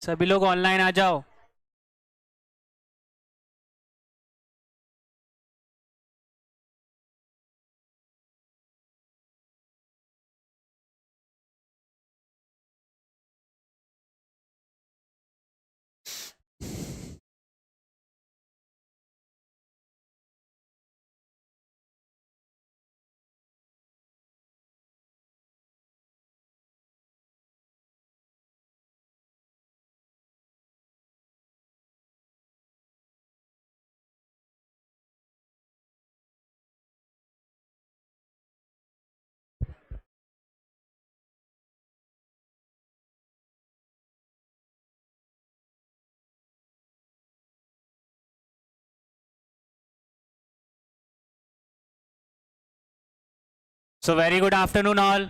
सभी लोग ऑनलाइन आ जाओ। So very good afternoon all.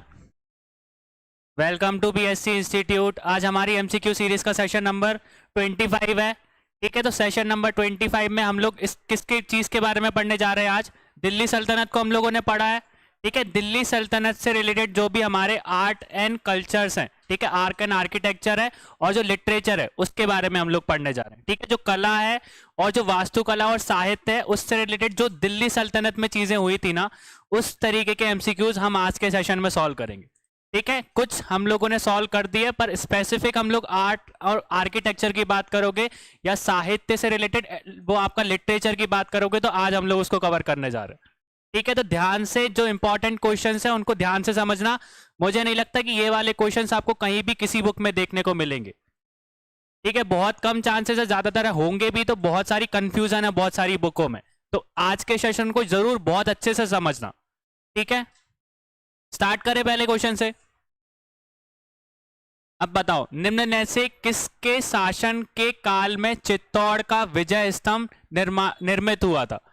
Welcome to BSc institute. आज हमारी एमसीक्यू सीरीज का सेशन नंबर 25 है। ठीक है, तो सेशन नंबर 25 में हम लोग इस किसके चीज़ के बारे में पढ़ने जा रहे हैं आज। दिल्ली सल्तनत को हम लोगों ने पढ़ा है। ठीक है, दिल्ली सल्तनत से रिलेटेड जो भी हमारे आर्ट एंड कल्चर्स हैं, ठीक है, आर्ट एंड आर्किटेक्चर है और जो लिटरेचर है उसके बारे में हम लोग पढ़ने जा रहे हैं। ठीक है, जो कला है और जो वास्तुकला और साहित्य है उससे रिलेटेड जो दिल्ली सल्तनत में चीज़ें हुई थी ना, उस तरीके के एमसीक्यूज हम आज के सेशन में सॉल्व करेंगे। ठीक है, कुछ हम लोगों ने सॉल्व कर दिए, पर स्पेसिफिक हम लोग आर्ट और आर्किटेक्चर की बात करोगे या साहित्य से रिलेटेड वो आपका लिटरेचर की बात करोगे तो आज हम लोग उसको कवर करने जा रहे हैं। ठीक है, तो ध्यान से जो इंपॉर्टेंट क्वेश्चंस हैं उनको ध्यान से समझना। मुझे नहीं लगता कि ये वाले क्वेश्चंस आपको कहीं भी किसी बुक में देखने को मिलेंगे। ठीक है, बहुत कम चांसेस है, ज्यादातर होंगे भी तो बहुत सारी कंफ्यूजन है बहुत सारी बुकों में। तो आज के सेशन को जरूर बहुत अच्छे से समझना। ठीक है, स्टार्ट करें पहले क्वेश्चन से। अब बताओ, निम्न में से किसके शासन के काल में चित्तौड़ का विजय स्तंभ निर्मित हुआ था?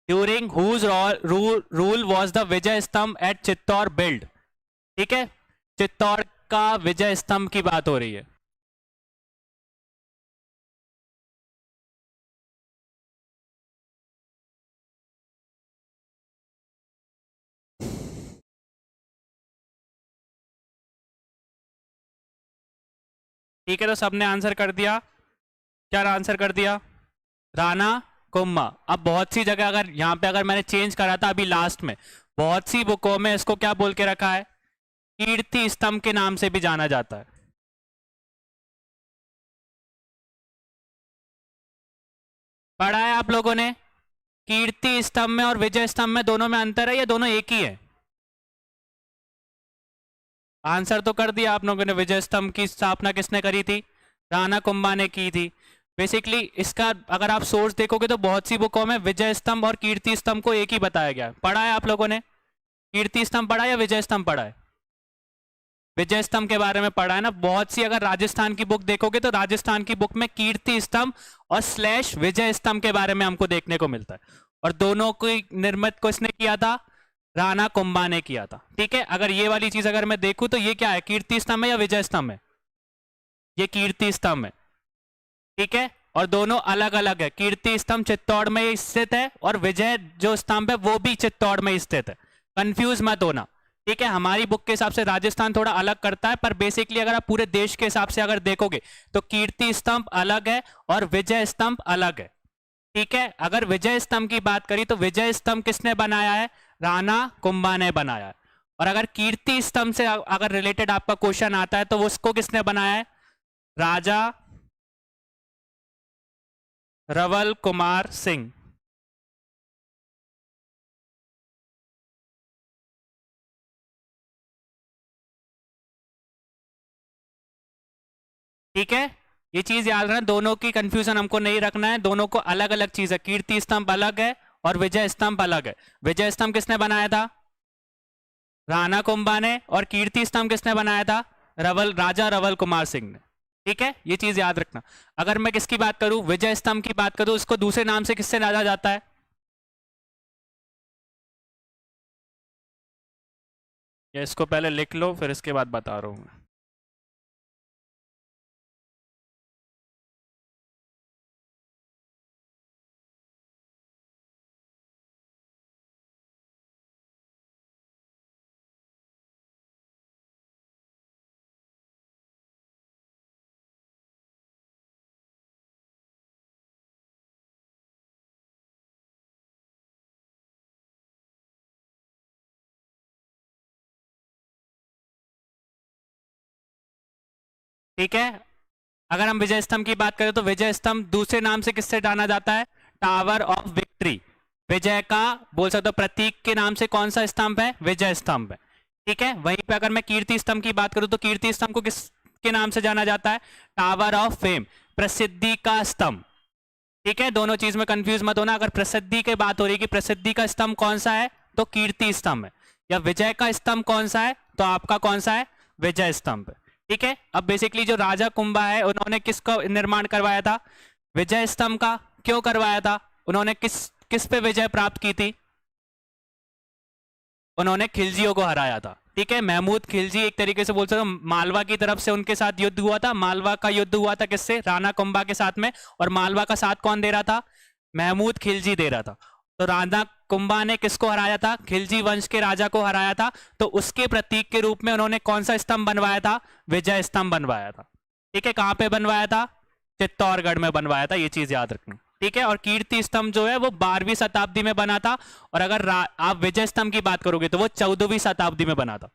During whose rule was the Vijay Stambh at Chittor build? ठीक है, चित्तौड़ का विजय स्तंभ की बात हो रही है। ठीक है, तो सबने आंसर कर दिया। क्या आंसर कर दिया? राणा कुंभा। अब बहुत सी जगह अगर यहाँ पे अगर मैंने चेंज करा था अभी लास्ट में, बहुत सी बुकों में इसको क्या बोल के रखा है? कीर्ति स्तंभ के नाम से भी जाना जाता है। पढ़ा है आप लोगों ने? कीर्ति स्तंभ में और विजय स्तंभ में दोनों में अंतर है या दोनों एक ही है? आंसर तो कर दिया आप लोगों ने। विजय स्तंभ की स्थापना किसने करी थी? राणा कुंभा ने की थी। बेसिकली इसका अगर आप सोर्स देखोगे तो बहुत सी बुकों में विजय स्तंभ और कीर्ति स्तंभ को एक ही बताया गया है। पढ़ा है आप लोगों ने? कीर्ति स्तंभ पढ़ा है या विजय स्तंभ पढ़ा है? विजय स्तंभ के बारे में पढ़ा है ना। बहुत सी अगर राजस्थान की बुक देखोगे तो राजस्थान की बुक में कीर्ति स्तंभ और स्लैश विजय स्तंभ के बारे में हमको देखने को मिलता है। और दोनों को निर्मित किसने किया था? राणा कुंभा ने किया था। ठीक है, अगर ये वाली चीज अगर मैं देखूं तो ये क्या है? कीर्ति स्तंभ है या विजय स्तंभ है? ये कीर्ति स्तंभ है। ठीक है, और दोनों अलग अलग है। कीर्ति स्तंभ चित्तौड़ में स्थित है और विजय जो स्तंभ है वो भी चित्तौड़ में स्थित है। कंफ्यूज मत होना। ठीक है, हमारी बुक के हिसाब से राजस्थान थोड़ा अलग करता है, पर बेसिकली अगर आप पूरे देश के हिसाब से अगर देखोगे तो कीर्ति स्तंभ अलग है और विजय स्तंभ अलग है। ठीक है, अगर विजय स्तंभ की बात करी तो विजय स्तंभ किसने बनाया है? राणा कुंभा ने बनाया है। और अगर कीर्ति स्तंभ से अगर रिलेटेड आपका क्वेश्चन आता है तो वो उसको किसने बनाया है? राजा रवल कुमार सिंह। ठीक है, ये चीज याद रखना, दोनों की कंफ्यूजन हमको नहीं रखना है। दोनों को अलग अलग चीज है। कीर्ति स्तंभ अलग है और विजय स्तंभ अलग है। विजय स्तंभ किसने बनाया था? राणा कुंभा ने। और कीर्ति स्तंभ किसने बनाया था? राजा रवल कुमार सिंह ने। ठीक है, ये चीज याद रखना। अगर मैं किसकी बात करूं, विजय स्तंभ की बात करूं, इसको दूसरे नाम से किससे जाना जाता है? या इसको पहले लिख लो फिर इसके बाद बता रहा हूं। ठीक है। अगर हम विजय स्तंभ की बात करें तो विजय स्तंभ दूसरे नाम से किससे जाना जाता है? Tower of victory. विजय का बोल सकते हो प्रतीक के नाम से कौन सा स्तंभ है? विजय स्तंभ है। ठीक है। वहीं पे अगर मैं कीर्ति स्तंभ की बात करूं तो कीर्ति स्तंभ को किस के नाम से जाना जाता है? टावर ऑफ फेम, प्रसिद्धि का स्तंभ। ठीक है, दोनों चीज में कंफ्यूज मत होना। अगर प्रसिद्धि की बात हो रही है कि प्रसिद्धि का स्तंभ कौन सा है, तो कीर्ति स्तंभ है। या विजय का स्तंभ कौन सा है, तो आपका कौन सा है? विजय स्तंभ है। ठीक है। अब बेसिकली जो राजा कुंभा है उन्होंने किसका निर्माण करवाया था? विजय स्तंभ का। क्यों करवाया था? उन्होंने किस किस पे विजय प्राप्त की थी? उन्होंने खिलजियों को हराया था। ठीक है, महमूद खिलजी एक तरीके से बोल सकते हो मालवा की तरफ से उनके साथ युद्ध हुआ था। मालवा का युद्ध हुआ था किससे? राणा कुंभा के साथ में। और मालवा का साथ कौन दे रहा था? महमूद खिलजी दे रहा था। तो राणा कुंभा ने किसको हराया था? खिलजी वंश के राजा को हराया था। तो उसके प्रतीक के रूप में उन्होंने कौन सा स्तंभ बनवाया था? विजय स्तंभ बनवाया था। ठीक है, कहां पे बनवाया था? चित्तौड़गढ़ में बनवाया था, ये चीज याद रखनी। ठीक है। और कीर्ति स्तंभ जो है वो 12वीं शताब्दी में बना था। और अगर आप विजय स्तंभ की बात करोगे तो वो 14वीं शताब्दी में बना था।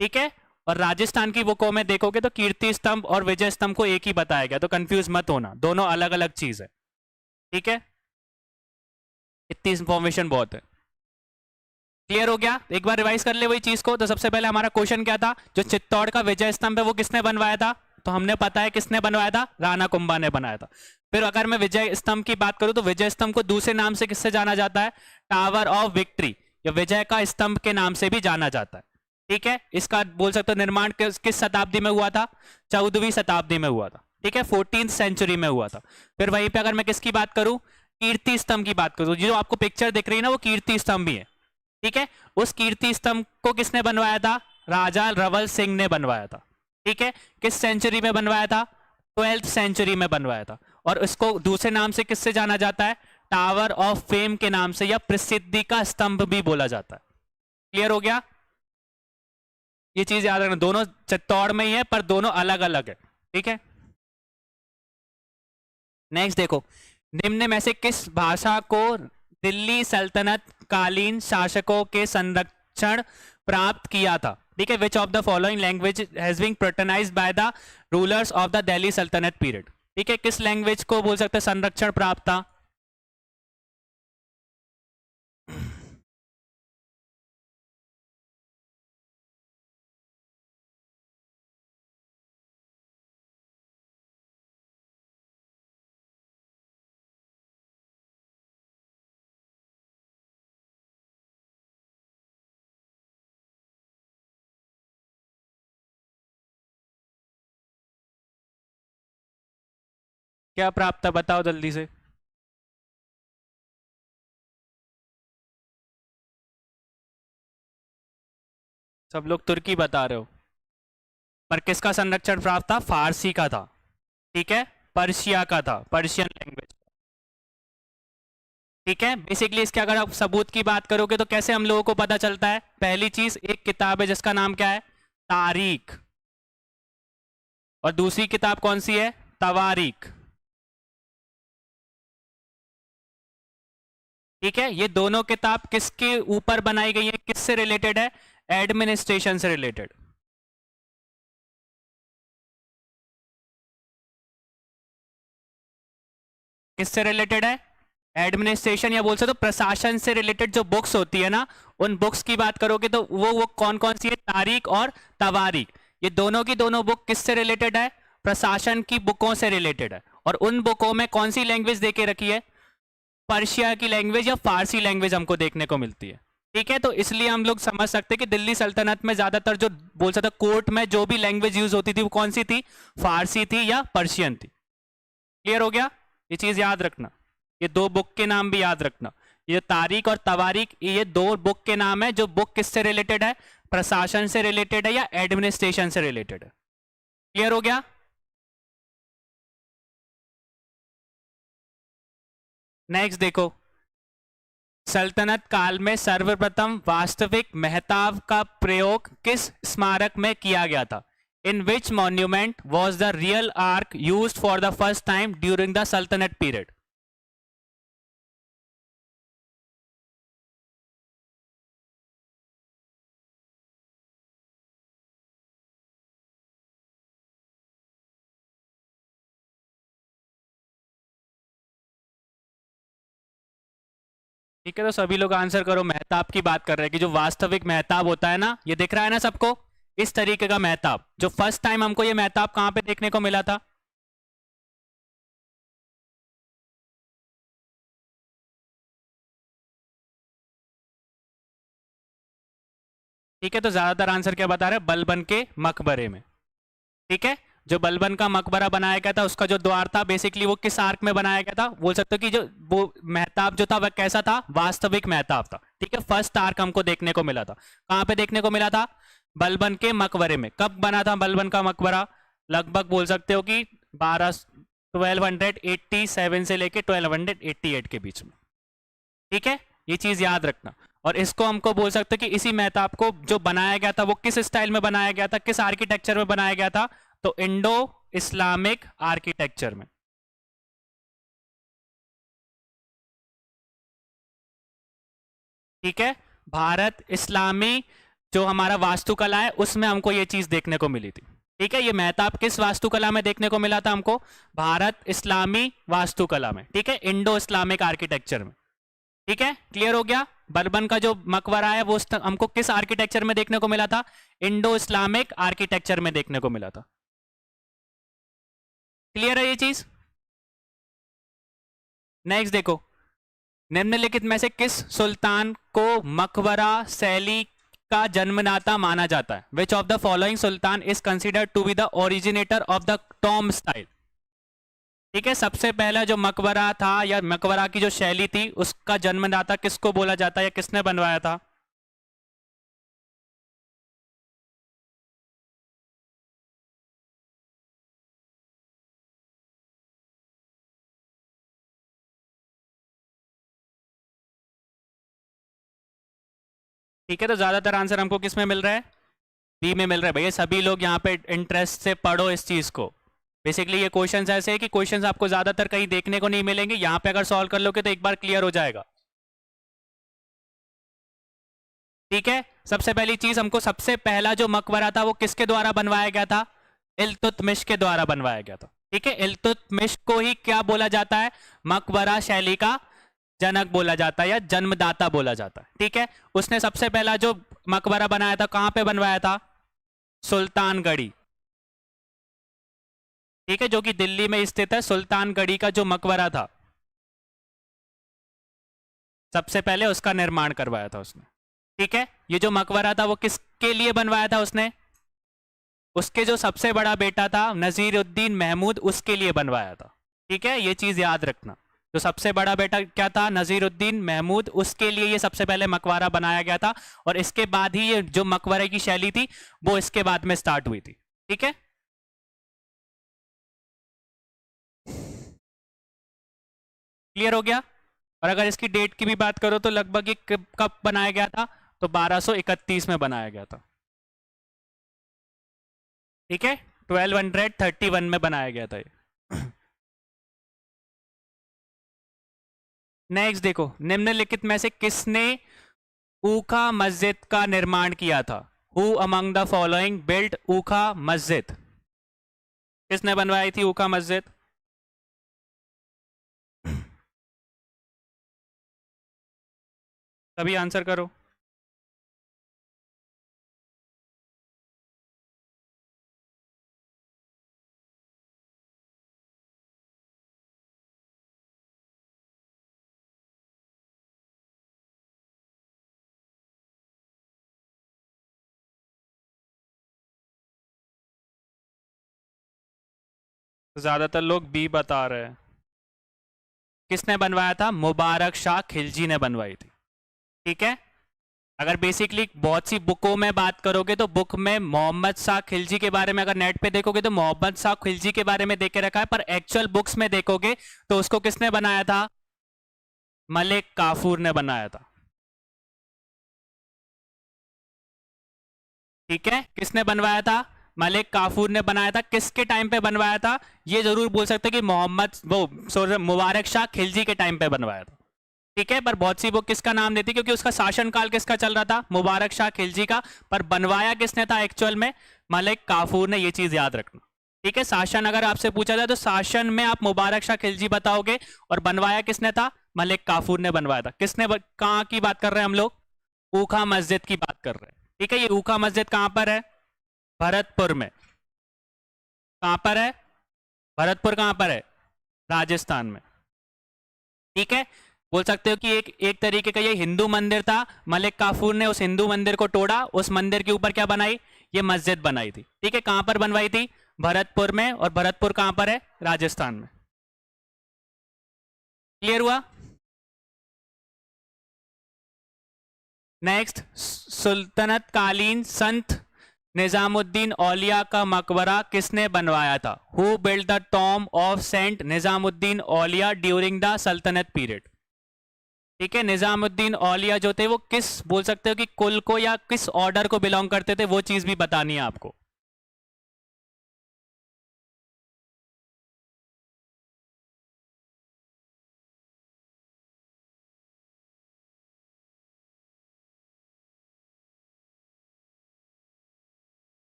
ठीक है। और राजस्थान की बुकों में देखोगे तो कीर्ति स्तंभ और विजय स्तंभ को एक ही बताया गया, तो कंफ्यूज मत होना, दोनों अलग अलग चीज है। ठीक है, इतनी इंफॉर्मेशन बहुत है। क्लियर हो गया? एक बार रिवाइज कर ले वही चीज को। तो सबसे पहले हमारा क्वेश्चन क्या था? जो चित्तौड़ का विजय स्तंभ है वो किसने बनवाया था? तो हमने पता है किसने बनवाया था, राणा कुंभा ने बनाया था। फिर अगर मैं विजय स्तंभ की बात करूं तो विजय स्तंभ को दूसरे नाम से किससे जाना जाता है? टावर ऑफ विक्ट्री या विजय का स्तंभ के नाम से भी जाना जाता है। ठीक है, इसका बोल सकते हो निर्माण किस शताब्दी में हुआ था? 14वीं शताब्दी में हुआ था। ठीक है, 14th सेंचुरी में हुआ था। फिर वहीं पे अगर मैं किसकी बात करूं, कीर्ति स्तंभ की बात करूं, जो आपको पिक्चर दिख रही है ना वो कीर्ति स्तंभ ही है। ठीक है, उस कीर्ति स्तंभ को किसने बनवाया था? राजा रवल सिंह ने बनवाया था। ठीक है, किस सेंचुरी में बनवाया था? 12th सेंचुरी में बनवाया था। और इसको दूसरे नाम से किससे जाना जाता है? टावर ऑफ फेम के नाम से या प्रसिद्धि का स्तंभ भी बोला जाता है। क्लियर हो गया? ये चीज याद रखना, दोनों चित्तौड़ में ही है पर दोनों अलग अलग है। ठीक है, नेक्स्ट देखो, निम्न में से किस भाषा को दिल्ली सल्तनत कालीन शासकों के संरक्षण प्राप्त किया था? ठीक है, which of the following language has been patronised by the rulers of the Delhi Sultanate period? ठीक है, किस लैंग्वेज को बोल सकते हैं संरक्षण प्राप्त था? क्या प्राप्त था बताओ जल्दी से। सब लोग तुर्की बता रहे हो, पर किसका संरक्षण प्राप्त था? फारसी का था। ठीक है, पर्शिया का था, पर्शियन लैंग्वेज। ठीक है, बेसिकली इसके अगर आप सबूत की बात करोगे तो कैसे हम लोगों को पता चलता है? पहली चीज, एक किताब है जिसका नाम क्या है? तारीख। और दूसरी किताब कौन सी है? तवारीख। ठीक है, ये दोनों किताब किसके ऊपर बनाई गई है, किससे रिलेटेड है? एडमिनिस्ट्रेशन से रिलेटेड। किससे रिलेटेड है? एडमिनिस्ट्रेशन या बोल सकते हो प्रशासन से रिलेटेड जो बुक्स होती है ना, उन बुक्स की बात करोगे तो वो कौन कौन सी है? तारीख और तवारीख। ये दोनों की दोनों बुक किससे रिलेटेड है? प्रशासन की बुकों से रिलेटेड है। और उन बुकों में कौन सी लैंग्वेज देके रखी है? पर्शिया की लैंग्वेज या फारसी लैंग्वेज हमको देखने को मिलती है। ठीक है, तो इसलिए हम लोग समझ सकते हैं कि दिल्ली सल्तनत में ज्यादातर जो बोल सकते कोर्ट में जो भी लैंग्वेज यूज होती थी वो कौन सी थी? फारसी थी या पर्शियन थी। क्लियर हो गया? ये चीज याद रखना, ये दो बुक के नाम भी याद रखना। ये तारीख और तवारीख, ये दो बुक के नाम है जो बुक किससे रिलेटेड है? प्रशासन से रिलेटेड है या एडमिनिस्ट्रेशन से रिलेटेड है। क्लियर हो गया? नेक्स्ट देखो, सल्तनत काल में सर्वप्रथम वास्तविक मेहताब का प्रयोग किस स्मारक में किया गया था? In which monument was the real arch use for the first time during the सल्तनत पीरियड? ठीक है, तो सभी लोग आंसर करो। मेहताब की बात कर रहे हैं कि जो वास्तविक मेहताब होता है ना, ये दिख रहा है ना सबको, इस तरीके का मेहताब। जो फर्स्ट टाइम हमको ये मेहताब कहाँ पे देखने को मिला था? ठीक है, तो ज्यादातर आंसर क्या बता रहे हैं? बलबन के मकबरे में। ठीक है, जो बलबन का मकबरा बनाया गया था, उसका जो द्वार था बेसिकली वो किस आर्क में बनाया गया था? बोल सकते हो कि जो वो मेहताब जो था वह कैसा था? वास्तविक मेहताब था। ठीक है, फर्स्ट आर्क हमको देखने को मिला था। कहाँ पे देखने को मिला था? बलबन के मकबरे में। कब बना था बलबन का मकबरा? लगभग बोल सकते हो कि 1287 से लेके 1288 के बीच में। ठीक है, ये चीज याद रखना। और इसको हमको बोल सकते हैं कि इसी मेहताब को जो बनाया गया था वो किस स्टाइल में बनाया गया था, किस आर्किटेक्चर में बनाया गया था? तो इंडो इस्लामिक आर्किटेक्चर में। ठीक है, भारत इस्लामी जो हमारा वास्तुकला है उसमें हमको ये चीज देखने को मिली थी। ठीक है, ये मेहताब किस वास्तुकला में देखने को मिला था हमको? भारत इस्लामी वास्तुकला में। ठीक है, इंडो इस्लामिक आर्किटेक्चर में। ठीक है, क्लियर हो गया? बलबन का जो मकबरा है वो हमको किस आर्किटेक्चर में देखने को मिला था? इंडो इस्लामिक आर्किटेक्चर में देखने को मिला था। क्लियर है ये चीज? नेक्स्ट देखो, निम्नलिखित में से किस सुल्तान को मकबरा शैली का जन्मदाता माना जाता है? Which of the following sultan is considered to be the originator of the tomb style? ठीक है, सबसे पहला जो मकबरा था या मकबरा की जो शैली थी उसका जन्मदाता किसको बोला जाता है या किसने बनवाया था? ठीक है, तो ज्यादातर आंसर हमको किस में मिल रहा है? बी में मिल रहा है। भैया सभी लोग यहाँ पे इंटरेस्ट से पढ़ो इस चीज को। बेसिकली ये क्वेश्चंस ऐसे है कि क्वेश्चंस आपको ज्यादातर कहीं देखने को नहीं मिलेंगे, यहाँ पे अगर सॉल्व कर लोगे तो एक बार क्लियर हो जाएगा। ठीक है, सबसे पहली चीज हमको सबसे पहला जो मकबरा था वो किसके द्वारा बनवाया गया था? इल्तुतमिश के द्वारा बनवाया गया था। ठीक है, इल्तुतमिश को ही क्या बोला जाता है? मकबरा शैली का जनक बोला जाता है या जन्मदाता बोला जाता है। ठीक है, उसने सबसे पहला जो मकबरा बनाया था कहां पे बनवाया था? सुल्तानगढ़ी। ठीक है, जो कि दिल्ली में स्थित है। सुल्तानगढ़ी का जो मकबरा था सबसे पहले उसका निर्माण करवाया था उसने। ठीक है, ये जो मकबरा था वो किसके लिए बनवाया था उसने? उसके जो सबसे बड़ा बेटा था नजीरुद्दीन महमूद, उसके लिए बनवाया था। ठीक है, ये चीज याद रखना। जो सबसे बड़ा बेटा क्या था? नजीरुद्दीन महमूद, उसके लिए ये सबसे पहले मकबरा बनाया गया था। और इसके बाद ही ये जो मकबरे की शैली थी वो इसके बाद में स्टार्ट हुई थी। ठीक है, क्लियर हो गया? और अगर इसकी डेट की भी बात करो तो लगभग ये कब बनाया गया था? तो 1231 में बनाया गया था। ठीक है, 1231 में बनाया गया था ये। नेक्स्ट देखो, निम्नलिखित में से किसने ऊखा मस्जिद का निर्माण किया था? Who among the following built Ukha Masjid? किसने बनवाई थी ऊखा मस्जिद? सभी आंसर करो। ज्यादातर लोग बी बता रहे हैं। किसने बनवाया था? मुबारक शाह खिलजी ने बनवाई थी। ठीक है, अगर बेसिकली बहुत सी बुकों में बात करोगे तो बुक में मोहम्मद शाह खिलजी के बारे में अगर नेट पे देखोगे तो मोहम्मद शाह खिलजी के बारे में देख के रखा है, पर एक्चुअल बुक्स में देखोगे तो उसको किसने बनाया था? मलिक काफूर ने बनाया था। ठीक है, किसने बनवाया था? मलिक काफूर ने बनाया था। किसके टाइम पे बनवाया था? ये जरूर बोल सकते कि मोहम्मद वो सॉरी मुबारक शाह खिलजी के टाइम पे बनवाया था। ठीक है, पर बहुत सी बुक किसका नाम देती क्योंकि उसका शासनकाल किसका चल रहा था? मुबारक शाह खिलजी का। पर बनवाया किसने था एक्चुअल में? मलिक काफूर ने। ये चीज याद रखना। ठीक है, शासन अगर आपसे पूछा जाए तो शासन में आप मुबारक शाह खिलजी बताओगे और बनवाया किसने था? मलिक काफूर ने बनवाया था। कहाँ की बात कर रहे हैं हम लोग? ऊखा मस्जिद की बात कर रहे हैं। ठीक है, ये ऊखा मस्जिद कहाँ पर है? भरतपुर में। कहाँ पर है? भरतपुर कहाँ पर है? राजस्थान में। ठीक है, बोल सकते हो कि एक एक तरीके का ये हिंदू मंदिर था, मलिक काफूर ने उस हिंदू मंदिर को तोड़ा, उस मंदिर के ऊपर क्या बनाई? ये मस्जिद बनाई थी। ठीक है, कहां पर बनवाई थी? भरतपुर में। और भरतपुर कहां पर है? राजस्थान में। क्लियर हुआ? नेक्स्ट, सुल्तनत कालीन संत निजामुद्दीन औलिया का मकबरा किसने बनवाया था? Who build the tomb of saint Nizamuddin Auliya during the सल्तनत पीरियड? ठीक है, निजामुद्दीन औलिया जो थे वो किस, बोल सकते हो कि कुल को या किस ऑर्डर को बिलोंग करते थे, वो चीज भी बतानी है आपको।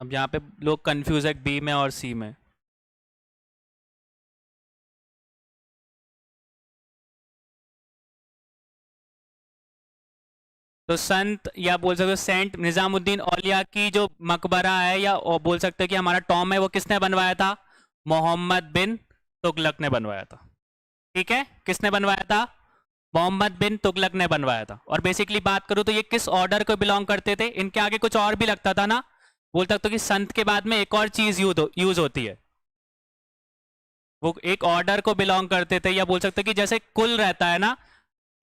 अब यहाँ पे लोग कंफ्यूज है बी में और सी में। तो संत या बोल सकते हो सेंट निजामुद्दीन औलिया की जो मकबरा है या बोल सकते हो कि हमारा टॉम है, वो किसने बनवाया था? मोहम्मद बिन तुगलक ने बनवाया था। ठीक है, किसने बनवाया था? मोहम्मद बिन तुगलक ने बनवाया था। और बेसिकली बात करूं तो ये किस ऑर्डर को बिलोंग करते थे? इनके आगे कुछ और भी लगता था ना, बोल सकते हो कि संत के बाद में एक और चीज यूज होती है, वो एक ऑर्डर को बिलोंग करते थे, या बोल सकते हो कि जैसे कुल रहता है ना,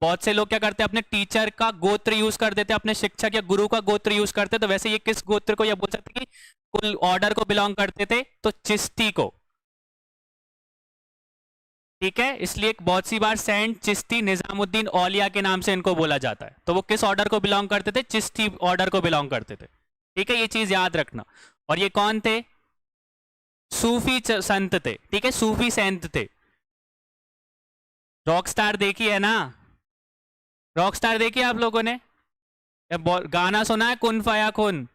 बहुत से लोग क्या करते हैं अपने टीचर का गोत्र यूज कर देते हैं, अपने शिक्षक या गुरु का गोत्र यूज करते हैं, तो वैसे ये किस गोत्र को, या बोल सकते हैं कि कुल ऑर्डर को बिलोंग करते थे? तो चिश्ती को। ठीक है, इसलिए बहुत सी बार सेंट चिश्ती निजामुद्दीन औलिया के नाम से इनको बोला जाता है। तो वो किस ऑर्डर को बिलोंग करते थे? चिश्ती ऑर्डर को बिलोंग करते थे। ठीक है, ये चीज याद रखना। और ये कौन थे? सूफी संत थे। ठीक है, सूफी संत थे। रॉकस्टार देखी है ना? रॉकस्टार देखी है आप लोगों ने? गाना सुना है कुन फया कुन?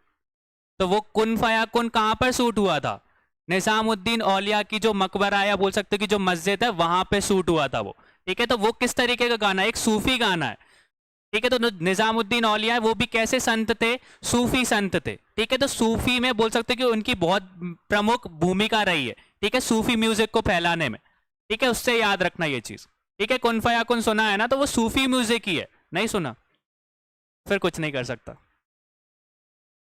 तो वो कुन फया कुन कहां पर शूट हुआ था? निजामुद्दीन औलिया की जो मकबरा, या बोल सकते हो कि जो मस्जिद है, वहां पे शूट हुआ था वो। ठीक है, तो वो किस तरीके का गाना है? एक सूफी गाना है। ठीक है, तो निजामुद्दीन औलिया है, वो भी कैसे संत थे? सूफी संत थे। ठीक है, तो सूफी में बोल सकते हो कि उनकी बहुत प्रमुख भूमिका रही है। ठीक है, सूफी म्यूजिक को फैलाने में। ठीक है, उससे याद रखना ये चीज। ठीक है, कुन फया कुन सुना है ना, तो वो सूफी म्यूजिक ही है। नहीं सुना फिर कुछ नहीं कर सकता,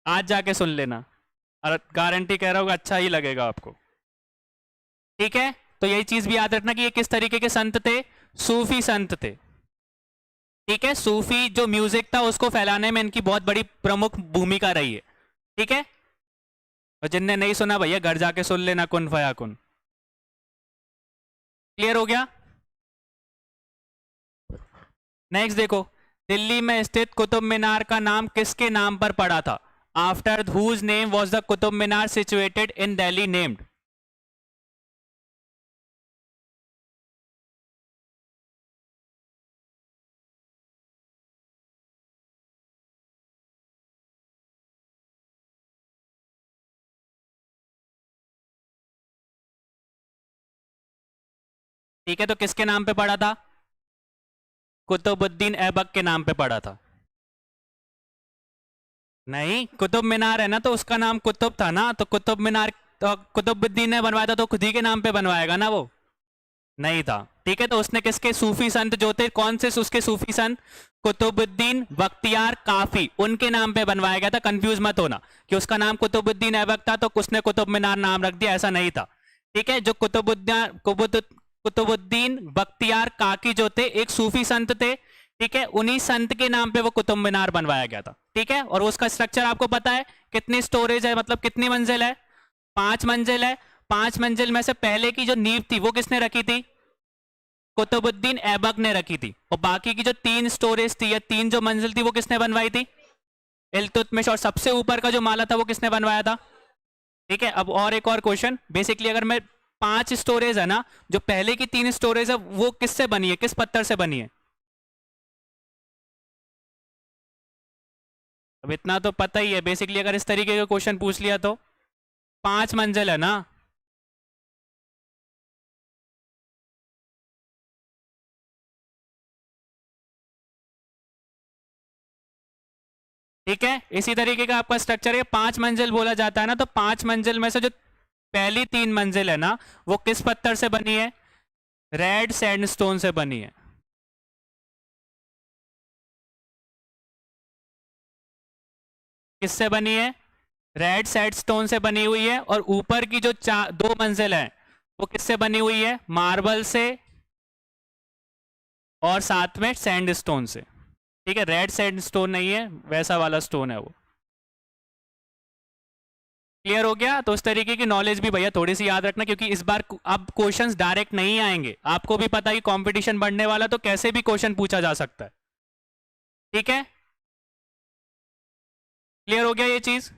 आज जाके सुन लेना, और गारंटी कह रहा हूँ अच्छा ही लगेगा आपको। ठीक है, तो यही चीज भी याद रखना कि ये किस तरीके के संत थे? सूफी संत थे। ठीक है, सूफी जो म्यूजिक था उसको फैलाने में इनकी बहुत बड़ी प्रमुख भूमिका रही है। ठीक है, और जिनने नहीं सुना भैया घर जाके सुन लेना कुन फया कुन। क्लियर हो गया? नेक्स्ट देखो, दिल्ली में स्थित कुतुब मीनार का नाम किसके नाम पर पड़ा था? After whose name was the Qutub Minar situated in Delhi named? ठीक है, तो किसके नाम पे पड़ा था? कुतुबुद्दीन ऐबक के नाम पे पड़ा था। नहीं, कुतुब मीनार है ना, तो उसका नाम कुतुब था ना, तो कुतुब मीनार तो कुतुबुद्दीन ने बनवाया था, तो खुद ही के नाम पे बनवाएगा ना वो? नहीं था। ठीक है, तो उसने किसके सूफी संत जो थे, कौन से उसके सूफी संत? कुतुबुद्दीन बख्तियार काफी, उनके नाम पे बनवाया गया था। कंफ्यूज मत होना कि उसका नाम कुतुबुद्दीन ऐबक था तो उसने कुतुब मीनार नाम रख दिया, ऐसा नहीं था। ठीक है, जो कुतुबुद्दीन बख्तियार काकी जो थे, एक सूफी संत थे। ठीक है, उन्हीं संत के नाम पे वो कुतुब मीनार बनवाया गया था। ठीक है, और उसका स्ट्रक्चर आपको पता है, कितनी स्टोरेज है, मतलब कितनी मंजिल है? 5 मंजिल है। 5 मंजिल में से पहले की जो नींव थी वो किसने रखी थी? कुतुबुद्दीन ऐबक ने रखी थी। और बाकी की जो 3 स्टोरेज थी या 3 जो मंजिल थी वो किसने बनवाई थी? इल्तुतमिश। और सबसे ऊपर का जो माला था वो किसने बनवाया था? ठीक है, अब और एक और क्वेश्चन, बेसिकली अगर मैं 5 स्टोरेज है ना, जो पहले की 3 स्टोरेज है वो किससे बनी है, किस पत्थर से बनी है? अब इतना तो पता ही है, बेसिकली अगर इस तरीके का क्वेश्चन पूछ लिया तो 5 मंजिल है ना, ठीक है, इसी तरीके का आपका स्ट्रक्चर है। 5 मंजिल बोला जाता है ना, तो 5 मंजिल में से जो पहली 3 मंजिल है ना, वो किस पत्थर से बनी है? रेड सैंडस्टोन से बनी है। किससे बनी है? रेड सैंडस्टोन से बनी हुई है। और ऊपर की जो 2 मंजिल है वो किससे बनी हुई है? मार्बल से और साथ में सैंडस्टोन से। ठीक है, रेड सैंडस्टोन नहीं है, वैसा वाला स्टोन है वो। क्लियर हो गया? तो उस तरीके की नॉलेज भी भैया थोड़ी सी याद रखना, क्योंकि इस बार अब क्वेश्चंस डायरेक्ट नहीं आएंगे। आपको भी पता है कि कंपटीशन बढ़ने वाला, तो कैसे भी क्वेश्चन पूछा जा सकता है। ठीक है, क्लियर हो गया ये चीज?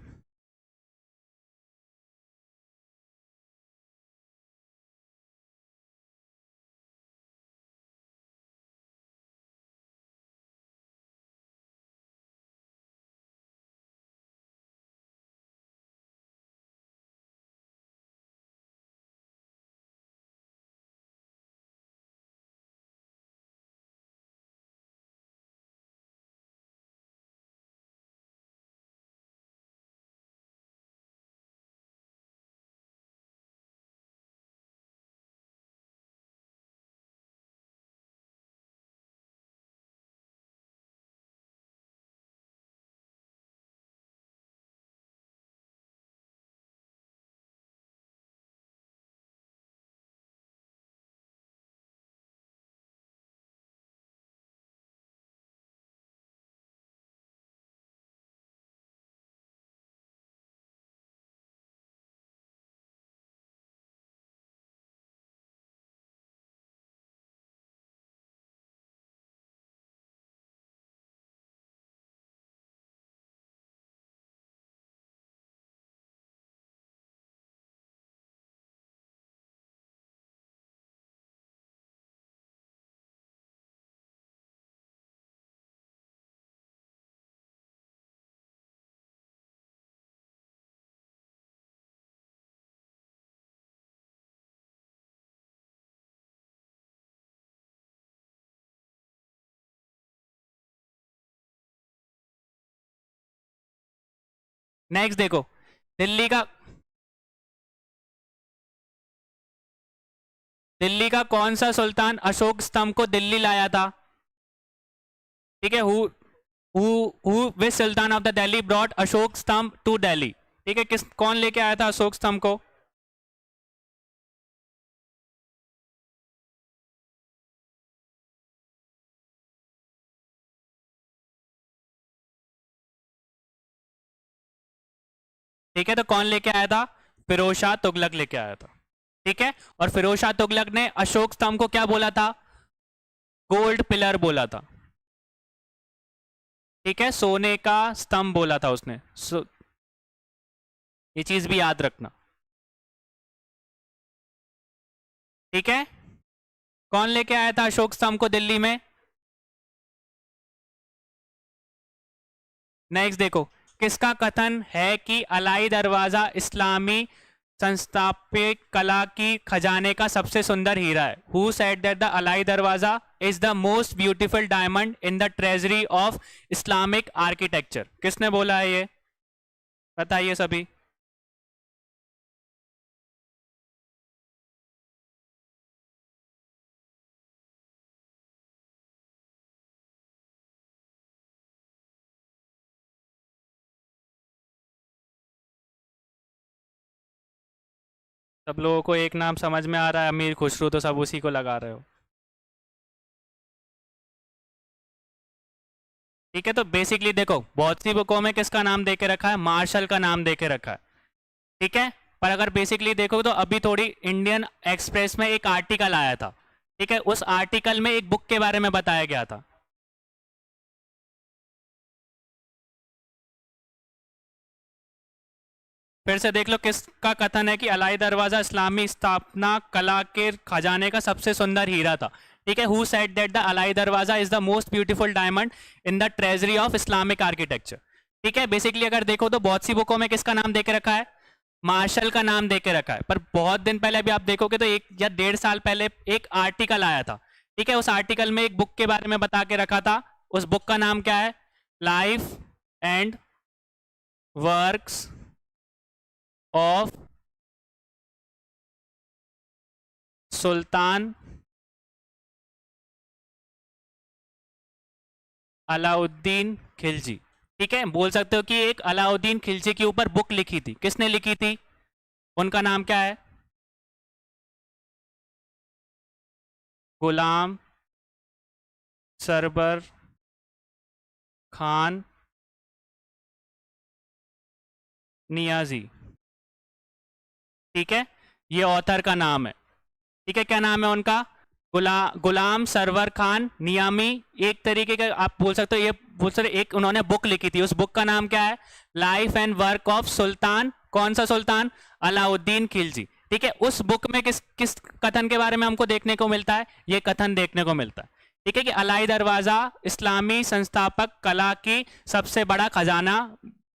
नेक्स्ट देखो, दिल्ली का दिल्ली का कौन सा सुल्तान अशोक स्तंभ को दिल्ली लाया था? ठीक है, who which Sultan of the Delhi brought Ashok स्तंभ टू दिल्ली? ठीक है, कौन लेके आया था अशोक स्तंभ को? ठीक है, तो कौन लेके आया था? फिरोज शाह तुगलक लेके आया था। ठीक है, और फिरोज शाह तुगलक ने अशोक स्तंभ को क्या बोला था? गोल्ड पिलर बोला था। ठीक है, सोने का स्तंभ बोला था उसने। ये चीज भी याद रखना। ठीक है, कौन लेके आया था अशोक स्तंभ को दिल्ली में? नेक्स्ट देखो, किसका कथन है कि अलाई दरवाजा इस्लामी संस्थापित कला की खजाने का सबसे सुंदर हीरा है? Who said that the Alai Darwaza is the most beautiful diamond in the treasury of Islamic architecture? किसने बोला है ये? बताइए सभी। सब लोगों को एक नाम समझ में आ रहा है, अमीर खुसरो, तो सब उसी को लगा रहे हो। ठीक है, तो बेसिकली देखो, बहुत सी बुकों में किसका नाम दे के रखा है? मार्शल का नाम दे के रखा है। ठीक है, पर अगर बेसिकली देखो तो अभी थोड़ी इंडियन एक्सप्रेस में एक आर्टिकल आया था। ठीक है, उस आर्टिकल में एक बुक के बारे में बताया गया था। फिर से देख लो, किसका कथन है कि अलाई दरवाजा इस्लामी स्थापना कला के खजाने का सबसे सुंदर हीरा था? ठीक है, who said that the Alai Darwaza is the most beautiful diamond in the treasury of Islamic architecture? ठीक है, बेसिकली अगर देखो तो बहुत सी बुकों में किसका नाम देके रखा है? मार्शल का नाम देके रखा है। पर बहुत दिन पहले भी आप देखोगे तो 1 या 1.5 साल पहले एक आर्टिकल आया था। ठीक है, उस आर्टिकल में एक बुक के बारे में बता के रखा था। उस बुक का नाम क्या है? Life and works of Sultan Alauddin Khilji. ठीक है, बोल सकते हो कि एक अलाउद्दीन खिलजी के ऊपर बुक लिखी थी। किसने लिखी थी? उनका नाम क्या है? गुलाम सरबर खान नियाजी। ठीक है, ये ऑथर का नाम है। ठीक है, क्या नाम है उनका? गुलाम सरवर खान नियामी। एक तरीके का आप बोल सकते हो, ये बोल सकते एक उन्होंने बुक लिखी थी। उस बुक का नाम क्या है? लाइफ एंड वर्क ऑफ सुल्तान। कौन सा सुल्तान? अलाउद्दीन खिलजी। ठीक है, उस बुक में किस किस कथन के बारे में हमको देखने को मिलता है? ये कथन देखने को मिलता है, ठीक है, कि अलाई दरवाजा इस्लामी संस्थापक कला की सबसे बड़ा खजाना,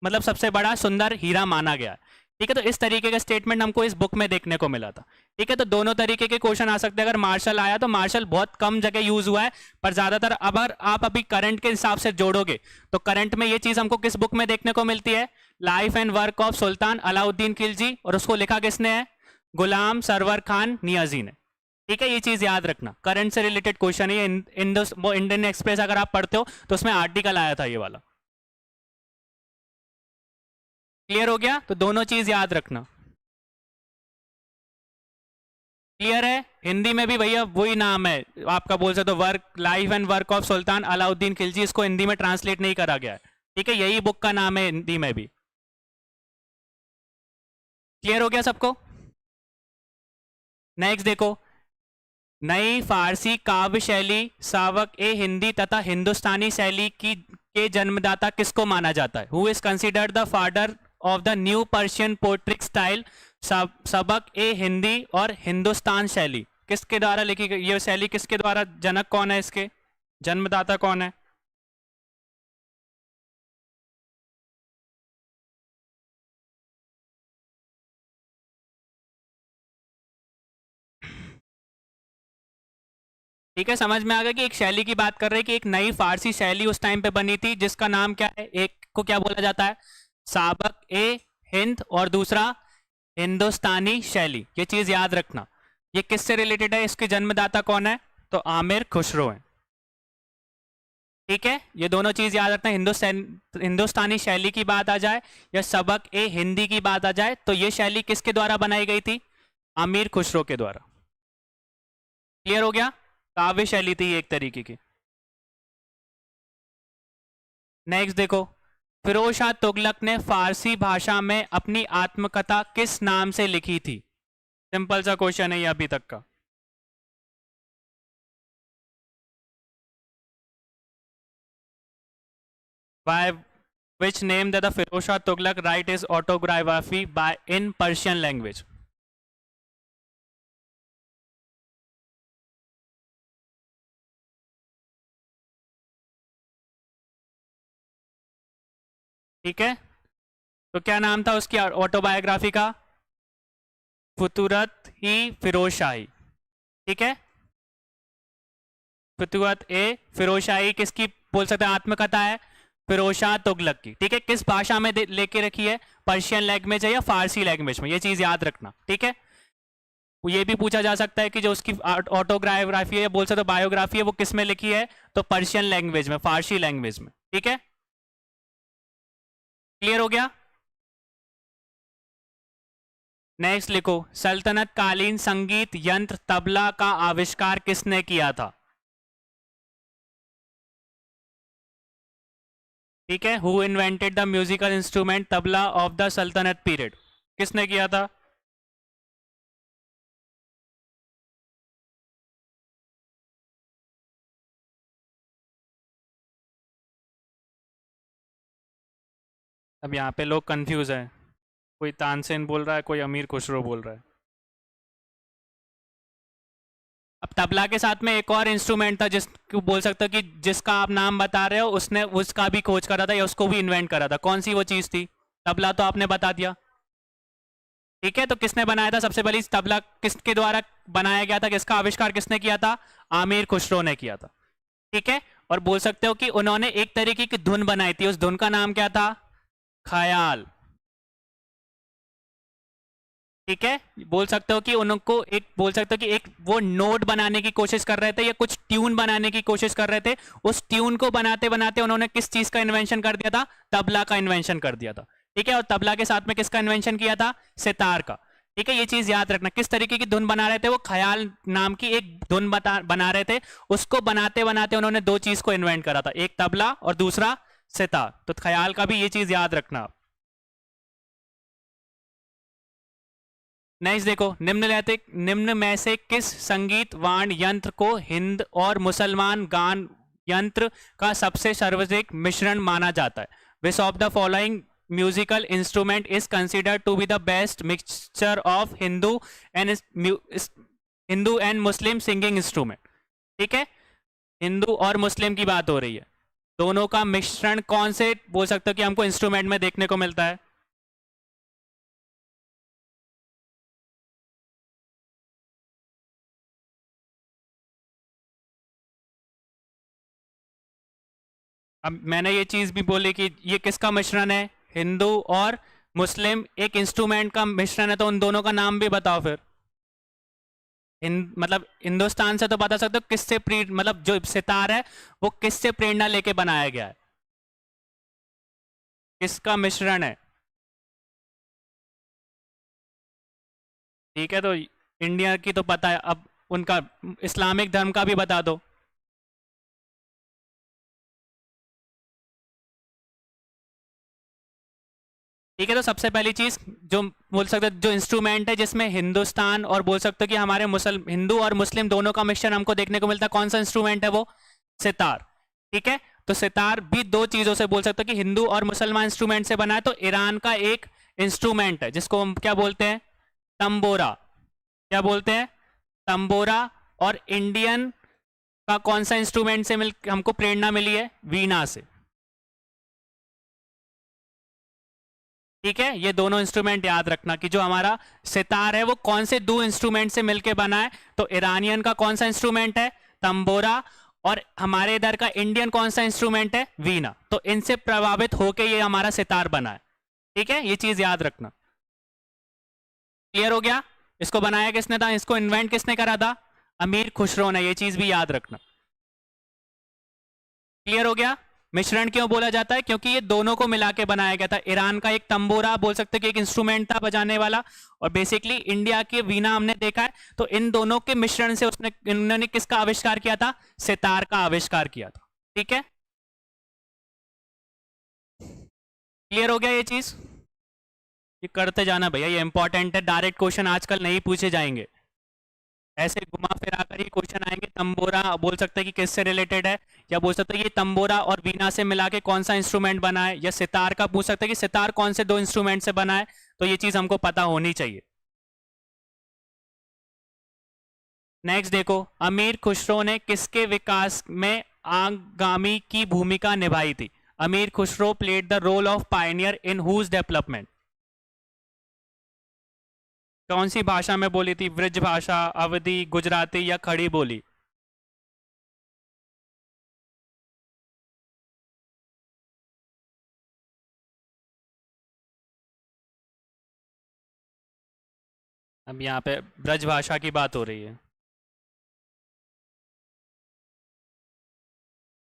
मतलब सबसे बड़ा सुंदर हीरा माना गया है। ठीक है, तो इस तरीके का स्टेटमेंट हमको इस बुक में देखने को मिला था। ठीक है, तो दोनों तरीके के क्वेश्चन आ सकते हैं। अगर मार्शल आया तो मार्शल बहुत कम जगह यूज हुआ है, पर ज्यादातर अगर आप अभी करंट के हिसाब से जोड़ोगे तो करंट में ये चीज हमको किस बुक में देखने को मिलती है? Life and work of Sultan Alauddin Khilji. और उसको लिखा किसने है? गुलाम सरवर खान नियाजी ने। ठीक है, ये चीज याद रखना, करंट से रिलेटेड क्वेश्चन है। वो इंडियन एक्सप्रेस अगर आप पढ़ते हो तो उसमें आर्टिकल आया था ये वाला। क्लियर हो गया? तो दोनों चीज याद रखना। क्लियर है? हिंदी में भी भैया वही नाम है आपका, बोल सकते हो work, life and work of Sultan Alauddin Khilji. इसको हिंदी में ट्रांसलेट नहीं करा गया है। ठीक है, यही बुक का नाम है हिंदी में भी। क्लियर हो गया सबको? नेक्स्ट देखो, नई फारसी काव्य शैली सावक ए हिंदी तथा हिंदुस्तानी शैली की के जन्मदाता किसको माना जाता है? Who is considered the father of the new Persian poetic style? Sabk e Hindi और हिंदुस्तान शैली किसके द्वारा लिखी गई? ये शैली किसके द्वारा, जनक कौन है इसके, जन्मदाता कौन है? ठीक है, समझ में आ गया कि एक शैली की बात कर रहे हैं कि एक नई फारसी शैली उस टाइम पे बनी थी जिसका नाम क्या है? एक को क्या बोला जाता है? साबक ए हिंद, और दूसरा हिंदुस्तानी शैली। ये चीज याद रखना। ये किससे रिलेटेड है? इसके जन्मदाता कौन है? तो आमिर खुसरो है। ठीक है, ये दोनों चीज याद रखना। हिंदुस्तानी शैली की बात आ जाए या सबक ए हिंदी की बात आ जाए तो ये शैली किसके द्वारा बनाई गई थी? आमिर खुसरो के द्वारा। क्लियर हो गया? काव्य शैली थी एक तरीके की। नेक्स्ट देखो, फिरोज शाह तुगलक ने फारसी भाषा में अपनी आत्मकथा किस नाम से लिखी थी? सिंपल सा क्वेश्चन है ये अभी तक का। By which name did the Firoz Shah Tughlaq write his autobiography by in Persian language? ठीक है, तो क्या नाम था उसकी ऑटोबायोग्राफी का? फुतूरत ही फिरोज शाही। ठीक है, फुतूरत ए फिरोज शाही किसकी बोल सकते हैं आत्मकथा है? फिरोज शाह तुगलक की। ठीक है, किस भाषा में लेके रखी है? पर्शियन लैंग्वेज है या फारसी लैंग्वेज में? ये चीज याद रखना। ठीक है, ये भी पूछा जा सकता है कि जो उसकी ऑटोग्राफी है, बोल सकते बायोग्राफी है, वो किस में लिखी है? तो पर्शियन लैंग्वेज में, फारसी लैंग्वेज में। ठीक है, क्लियर हो गया? नेक्स्ट लिखो, सल्तनत कालीन संगीत यंत्र तबला का आविष्कार किसने किया था? ठीक है, who invented the musical instrument tabla of the सल्तनत पीरियड? किसने किया था? अब यहाँ पे लोग कंफ्यूज है, कोई तानसेन बोल रहा है, कोई अमीर खुसरो बोल रहा है। अब तबला के साथ में एक और इंस्ट्रूमेंट था जिसको बोल सकते हो कि जिसका आप नाम बता रहे हो उसने उसका भी खोज करा था या उसको भी इन्वेंट करा था। कौन सी वो चीज थी? तबला तो आपने बता दिया। ठीक है, तो किसने बनाया था सबसे पहले तबला? किसके द्वारा बनाया गया था? किसका आविष्कार किसने किया था? आमिर खुसरो ने किया था। ठीक है, और बोल सकते हो कि उन्होंने एक तरीके की धुन बनाई थी, उस धुन का नाम क्या था? ख्याल। ठीक है, बोल सकते हो कि उनको एक, बोल सकते हो कि एक वो नोट बनाने की कोशिश कर रहे थे या कुछ ट्यून बनाने की कोशिश कर रहे थे। उस ट्यून को बनाते बनाते उन्होंने किस चीज का इन्वेंशन कर दिया था? तबला का इन्वेंशन कर दिया था। ठीक है, और तबला के साथ में किसका इन्वेंशन किया था? सितार का। ठीक है, ये चीज याद रखना। किस तरीके की धुन बना रहे थे? वो ख्याल नाम की एक धुन बना रहे थे। उसको बनाते बनाते उन्होंने दो चीज को इन्वेंट करा था, एक तबला और दूसरा सितार। तो ख्याल का भी ये चीज याद रखना। नेक्स्ट देखो, निम्न में से किस संगीत वाण यंत्र को हिंद और मुसलमान गान यंत्र का सबसे सर्वाधिक मिश्रण माना जाता है? Which of the following musical instrument is considered to be the best mixture of Hindu and Muslim singing instrument? ठीक है, हिंदू और मुस्लिम की बात हो रही है। दोनों का मिश्रण कौन से, बोल सकते हो कि हमको इंस्ट्रूमेंट में देखने को मिलता है? अब मैंने ये चीज भी बोली कि ये किसका मिश्रण है? हिंदू और मुस्लिम एक इंस्ट्रूमेंट का मिश्रण है। तो उन दोनों का नाम भी बताओ फिर। मतलब हिंदुस्तान से तो बता सकते हो, किससे मतलब जो सितार है वो किससे प्रेरणा लेके बनाया गया है? किसका मिश्रण है? ठीक है, तो इंडिया की तो पता है, अब उनका इस्लामिक धर्म का भी बता दो। ठीक है, तो सबसे पहली चीज जो बोल सकते हो, जो इंस्ट्रूमेंट है जिसमें हिंदुस्तान और बोल सकते हो कि हमारे मुसल हिंदू और मुस्लिम दोनों का मिश्रण हमको देखने को मिलता है, कौन सा इंस्ट्रूमेंट है वो? सितार। ठीक है, तो सितार भी दो चीजों से बोल सकते हो कि हिंदू और मुसलमान इंस्ट्रूमेंट से बना है। तो ईरान का एक इंस्ट्रूमेंट है जिसको हम क्या बोलते हैं? तंबोरा। क्या बोलते हैं? तंबोरा। और इंडियन का कौन सा इंस्ट्रूमेंट से हमको प्रेरणा मिली है? वीणा से। ठीक है, ये दोनों इंस्ट्रूमेंट याद रखना कि जो हमारा सितार है वो कौन से दो इंस्ट्रूमेंट से मिलके बना है। तो ईरानियन का कौन सा इंस्ट्रूमेंट है? तंबोरा। और हमारे इधर का इंडियन कौन सा इंस्ट्रूमेंट है? वीणा। तो इनसे प्रभावित होके ये हमारा सितार बना है। ठीक है, ये चीज याद रखना। क्लियर हो गया? इसको बनाया किसने था? इसको इन्वेंट किसने करा था? अमीर खुसरो ने। ये चीज भी याद रखना। क्लियर हो गया? मिश्रण क्यों बोला जाता है? क्योंकि ये दोनों को मिला के बनाया गया था। ईरान का एक तंबूरा बोल सकते कि एक इंस्ट्रूमेंट था बजाने वाला, और बेसिकली इंडिया के वीणा हमने देखा है। तो इन दोनों के मिश्रण से इन्होंने किसका आविष्कार किया था? सितार का आविष्कार किया था। ठीक है, क्लियर हो गया ये चीज? ये करते जाना भैया, ये इंपॉर्टेंट है। डायरेक्ट क्वेश्चन आजकल नहीं पूछे जाएंगे, ऐसे घुमा फिरा कर ही क्वेश्चन आएंगे। तंबोरा बोल सकते हैं कि किससे रिलेटेड है, या बोल सकते हैं ये तंबोरा और वीणा से मिला के कौन सा इंस्ट्रूमेंट बना है, या सितार का पूछ सकते हैं कि सितार कौन से दो इंस्ट्रूमेंट से बना है। तो ये चीज हमको पता होनी चाहिए। नेक्स्ट देखो, अमीर खुसरो ने किसके विकास में आगामी की भूमिका निभाई थी? Amir Khusro played the role of pioneer in whose development? कौन सी भाषा में बोली थी? ब्रज भाषा, अवधी, गुजराती या खड़ी बोली? अब यहाँ पे ब्रज भाषा की बात हो रही है।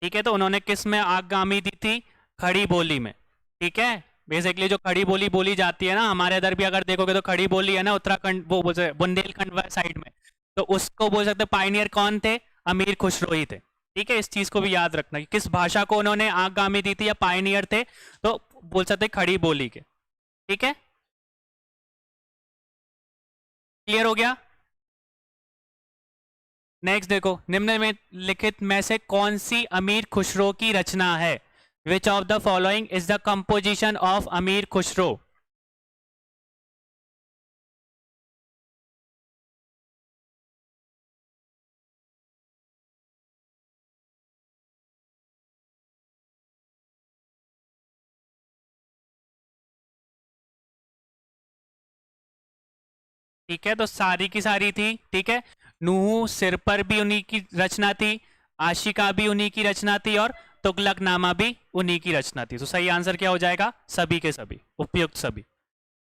ठीक है, तो उन्होंने किस में आगामी दी थी? खड़ी बोली में। ठीक है, बेसिकली जो खड़ी बोली बोली जाती है ना, हमारे इधर भी अगर देखोगे तो खड़ी बोली है ना, उत्तराखंड वो बोल सकते बुंदेलखंड साइड में। तो उसको बोल सकते पाइनियर कौन थे? अमीर खुसरो ही थे। ठीक है, इस चीज को भी याद रखना कि किस भाषा को उन्होंने आगामी दी थी या पाइनियर थे। तो बोल सकते खड़ी बोली के। ठीक है, क्लियर हो गया? नेक्स्ट देखो, निम्न में लिखित में से कौन सी अमीर खुसरो की रचना है? Which of the following is the composition of अमीर खुसरो? ठीक है, तो सारी की सारी थी। ठीक है, नूह सिर पर भी उन्हीं की रचना थी। आशिका भी उन्हीं की रचना थी और तुगलकनामा भी उन्हीं की रचना थी। तो सही आंसर क्या हो जाएगा? सभी के सभी, उपयुक्त सभी।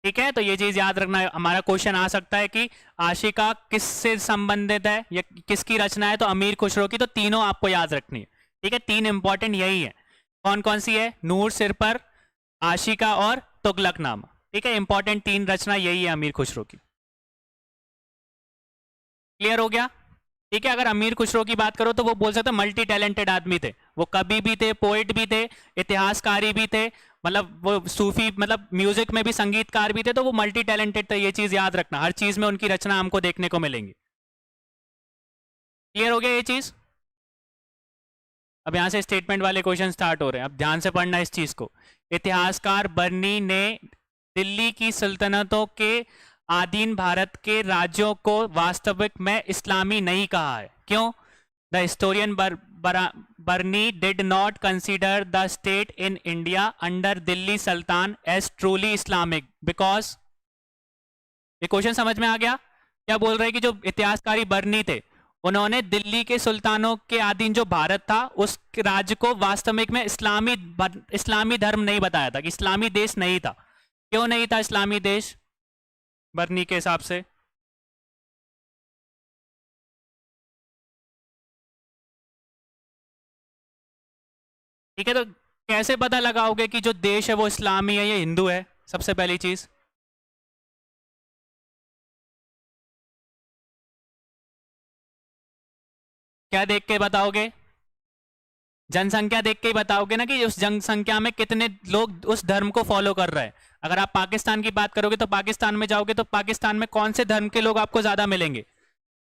ठीक है, तो ये चीज याद रखना है। हमारा क्वेश्चन आ सकता है कि आशिका किससे संबंधित है या किसकी रचना है, तो अमीर खुसरो की। तो तीनों आपको याद रखनी है। ठीक है, तीन इंपॉर्टेंट यही है। कौन कौन सी है? नूर सिर पर, आशिका और तुगलकनामा। ठीक है, इंपॉर्टेंट तीन रचना यही है अमीर खुसरो की। क्लियर हो गया? ठीक है, अगर अमीर खुसरो की बात करो तो वो बोल सकते मल्टी टैलेंटेड आदमी थे। वो कवि भी थे, पोएट भी थे, इतिहासकारी भी थे, मतलब वो सूफी, मतलब म्यूजिक में भी संगीतकार भी थे। तो वो मल्टी टैलेंटेड थे, ये चीज याद रखना। हर चीज में उनकी रचना हमको देखने को मिलेंगी। क्लियर हो गया ये चीज? अब यहां से स्टेटमेंट वाले क्वेश्चन स्टार्ट हो रहे हैं। अब ध्यान से पढ़ना इस चीज को। इतिहासकार बर्नी ने दिल्ली की सल्तनतों के आधीन भारत के राज्यों को वास्तविक में इस्लामी नहीं कहा है। क्यों? The historian Barani did not consider the state in India under Delhi sultan as truly Islamic because. ये क्वेश्चन समझ में आ गया? क्या बोल रहे हैं कि जो इतिहासकारी बर्नी थे उन्होंने दिल्ली के सुल्तानों के अधीन जो भारत था उस राज्य को वास्तविक में इस्लामी धर्म नहीं बताया था, कि इस्लामी देश नहीं था। क्यों नहीं था इस्लामी देश बर्नी के हिसाब से? ठीक है, तो कैसे पता लगाओगे कि जो देश है वो इस्लामी है या हिंदू है? सबसे पहली चीज, क्या देख के बताओगे? जनसंख्या देख के ही बताओगे ना कि उस जनसंख्या में कितने लोग उस धर्म को फॉलो कर रहे हैं। अगर आप पाकिस्तान की बात करोगे तो पाकिस्तान में जाओगे तो पाकिस्तान में कौन से धर्म के लोग आपको ज्यादा मिलेंगे?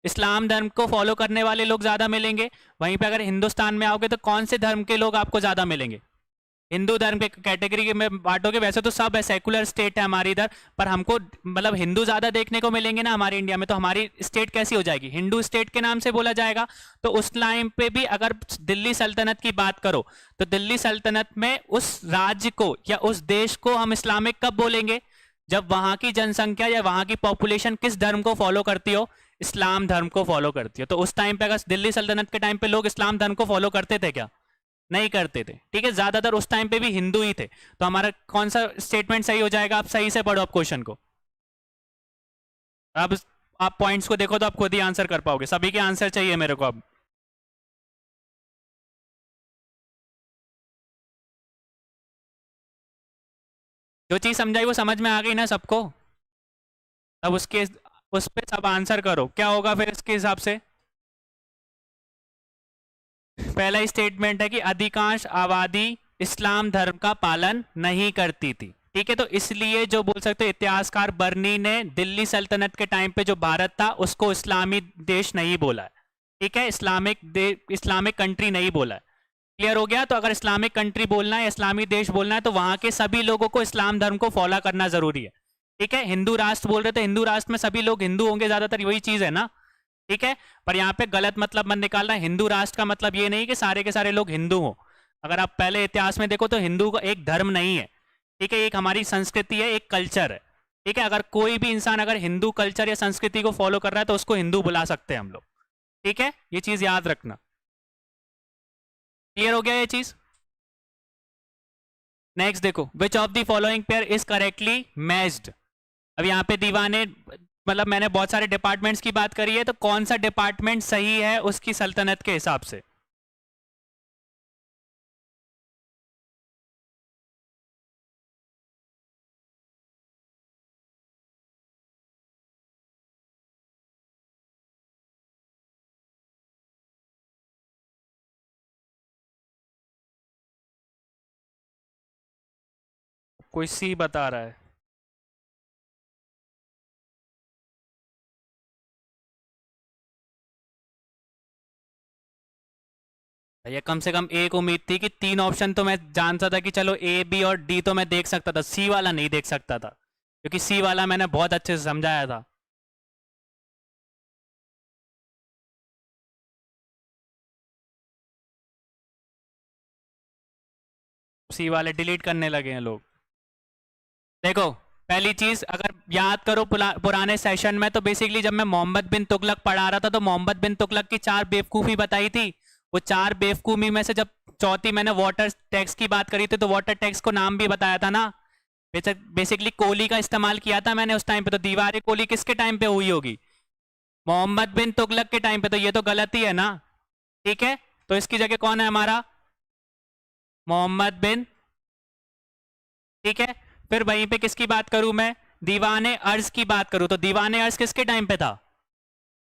इस्लाम धर्म को फॉलो करने वाले लोग ज्यादा मिलेंगे। वहीं पे अगर हिंदुस्तान में आओगे तो कौन से धर्म के लोग आपको ज्यादा मिलेंगे? हिंदू धर्म के कैटेगरी में बांटोगे। वैसे तो सब है, सेकुलर स्टेट है हमारी इधर, पर हमको मतलब हिंदू ज्यादा देखने को मिलेंगे ना हमारे इंडिया में। तो हमारी स्टेट कैसी हो जाएगी? हिंदू स्टेट के नाम से बोला जाएगा। तो उस टाइम पे भी अगर दिल्ली सल्तनत की बात करो तो दिल्ली सल्तनत में उस राज्य को या उस देश को हम इस्लामिक कब बोलेंगे? जब वहां की जनसंख्या या वहां की पॉपुलेशन किस धर्म को फॉलो करती हो? इस्लाम धर्म को फॉलो करती हो। तो उस टाइम पे अगर दिल्ली सल्तनत के टाइम पे लोग इस्लाम धर्म को फॉलो करते थे क्या? नहीं करते थे। ठीक है, ज्यादातर उस टाइम पे भी हिंदू ही थे। तो हमारा कौन सा स्टेटमेंट सही हो जाएगा? आप सही से पढ़ो आप क्वेश्चन को। अब आप पॉइंट्स को देखो तो आप खुद ही आंसर कर पाओगे। सभी के आंसर चाहिए मेरे को अब। जो चीज समझाई वो समझ में आ गई ना सबको? अब उसके उस पे सब आंसर करो। क्या होगा फिर इसके हिसाब से? पहला स्टेटमेंट है कि अधिकांश आबादी इस्लाम धर्म का पालन नहीं करती थी। ठीक है, तो इसलिए जो बोल सकते हैं इतिहासकार बर्नी ने दिल्ली सल्तनत के टाइम पे जो भारत था उसको इस्लामी देश नहीं बोला है। ठीक है, इस्लामिक कंट्री नहीं बोला है। क्लियर हो गया? तो अगर इस्लामिक कंट्री बोलना है, इस्लामी देश बोलना है, तो वहां के सभी लोगों को इस्लाम धर्म को फॉलो करना जरूरी है। ठीक है, हिंदू राष्ट्र बोल रहे थे, हिंदू राष्ट्र में सभी लोग हिंदू होंगे, ज्यादातर वही चीज है ना। ठीक है, पर यहाँ पे गलत मतलब मत निकालना। हिंदू राष्ट्र का मतलब ये नहीं कि सारे के सारे लोग हिंदू हो। अगर आप पहले इतिहास में देखो तो हिंदू का एक धर्म नहीं है। ठीक है, एक हमारी संस्कृति है, एक कल्चर है। ठीक है, अगर कोई भी इंसान अगर हिंदू कल्चर या संस्कृति को फॉलो कर रहा है तो उसको हिंदू बुला सकते हैं हम लोग। ठीक है, ये चीज याद रखना। क्लियर हो गया ये चीज? नेक्स्ट देखो, विच of the following pair is correctly matched. अब यहाँ पे दीवाने, मतलब मैंने बहुत सारे डिपार्टमेंट्स की बात करी है, तो कौन सा डिपार्टमेंट सही है उसकी सल्तनत के हिसाब से? कोई सी बता रहा है। भैया कम से कम एक उम्मीद थी कि तीन ऑप्शन तो मैं जानता था कि चलो ए बी और डी तो मैं देख सकता था, सी वाला नहीं देख सकता था, क्योंकि सी वाला मैंने बहुत अच्छे से समझाया था। सी वाले डिलीट करने लगे हैं लोग। देखो, पहली चीज अगर याद करो पुराने सेशन में, तो बेसिकली जब मैं मोहम्मद बिन तुगलक पढ़ा रहा था तो मोहम्मद बिन तुगलक की चार बेवकूफी बताई थी। वो 4 बेवकूफी में से जब चौथी मैंने वाटर टैक्स की बात करी थी तो वाटर टैक्स को नाम भी बताया था ना। बेसिकली कोली का इस्तेमाल किया था मैंने उस टाइम पे। तो दीवार कोली किसके टाइम पे हुई होगी? मोहम्मद बिन तुगलक के टाइम पे। तो ये तो गलत ही है ना, ठीक है। तो इसकी जगह कौन है हमारा? मोहम्मद बिन, ठीक है। फिर वहीं पे किसकी बात करूं मैं? दीवाने अर्ज की बात करूं तो दीवाने अर्ज किसके टाइम पे था?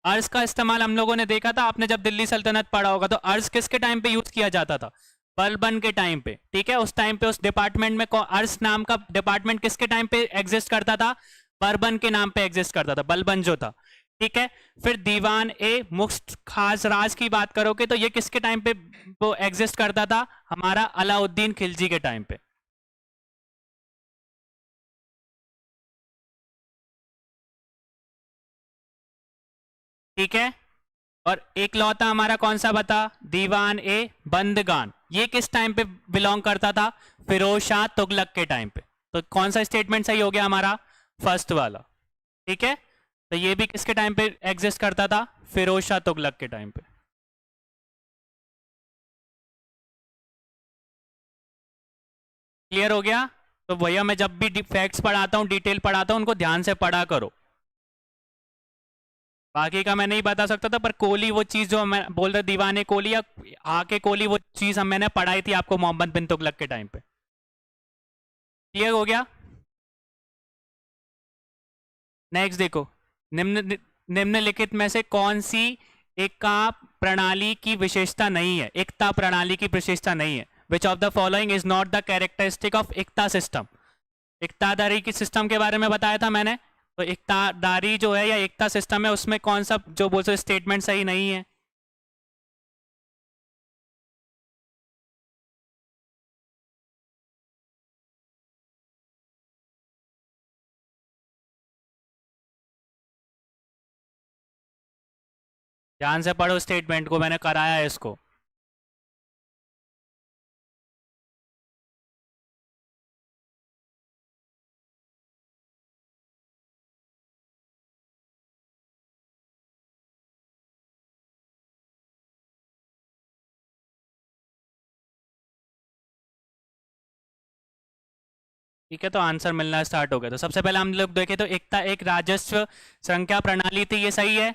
अर्ज का इस्तेमाल हम लोगों ने देखा था, आपने जब दिल्ली सल्तनत पढ़ा होगा। तो अर्ज किसके टाइम पे यूज किया जाता था? बलबन के टाइम पे, ठीक है। उस टाइम पे उस डिपार्टमेंट में अर्ज नाम का डिपार्टमेंट किसके टाइम पे एग्जिस्ट करता था? बर्बन के नाम पे एग्जिस्ट करता था, बलबन जो था, ठीक है। फिर दीवान ए मुफ्त खास राज की बात करोगे तो ये किसके टाइम पे वो एग्जिस्ट करता था? हमारा अलाउद्दीन खिलजी के टाइम पे, ठीक है। और एक लौता हमारा कौन सा बता? दीवान ए बंदगान। ये किस टाइम पे बिलोंग करता था? फिरोज शाह तुगलक के टाइम पे। तो कौन सा स्टेटमेंट सही हो गया हमारा? फर्स्ट वाला, ठीक है। तो ये भी किसके टाइम पे एग्जिस्ट करता था? फिरोज शाह तुगलक के टाइम पे। क्लियर हो गया? तो भैया मैं जब भी फैक्ट्स पढ़ाता हूँ, डिटेल पढ़ाता हूँ, उनको ध्यान से पढ़ा करो। बाकी का मैं नहीं बता सकता था, पर कोहली वो चीज जो मैं बोल रहा दीवाने कोहली या आके कोहली, वो चीज हम मैंने पढ़ाई थी आपको मोहम्मद बिन तुगलक के टाइम पे। क्लियर हो गया? नेक्स्ट देखो, निम्नलिखित में से कौन सी एकता प्रणाली की विशेषता नहीं है? एकता प्रणाली की विशेषता नहीं है। Which of the following is not the characteristic of Iqta system? एकतादारी की सिस्टम के बारे में बताया था मैंने। तो एकतादारी जो है या एकता सिस्टम है, उसमें कौन सा जो बोलते स्टेटमेंट सही नहीं है? ध्यान से पढ़ो स्टेटमेंट को, मैंने कराया है इसको। ठीक है, तो आंसर मिलना स्टार्ट हो गया। तो सबसे पहले हम लोग देखें तो एकता एक राजस्व संख्या प्रणाली थी, ये सही है,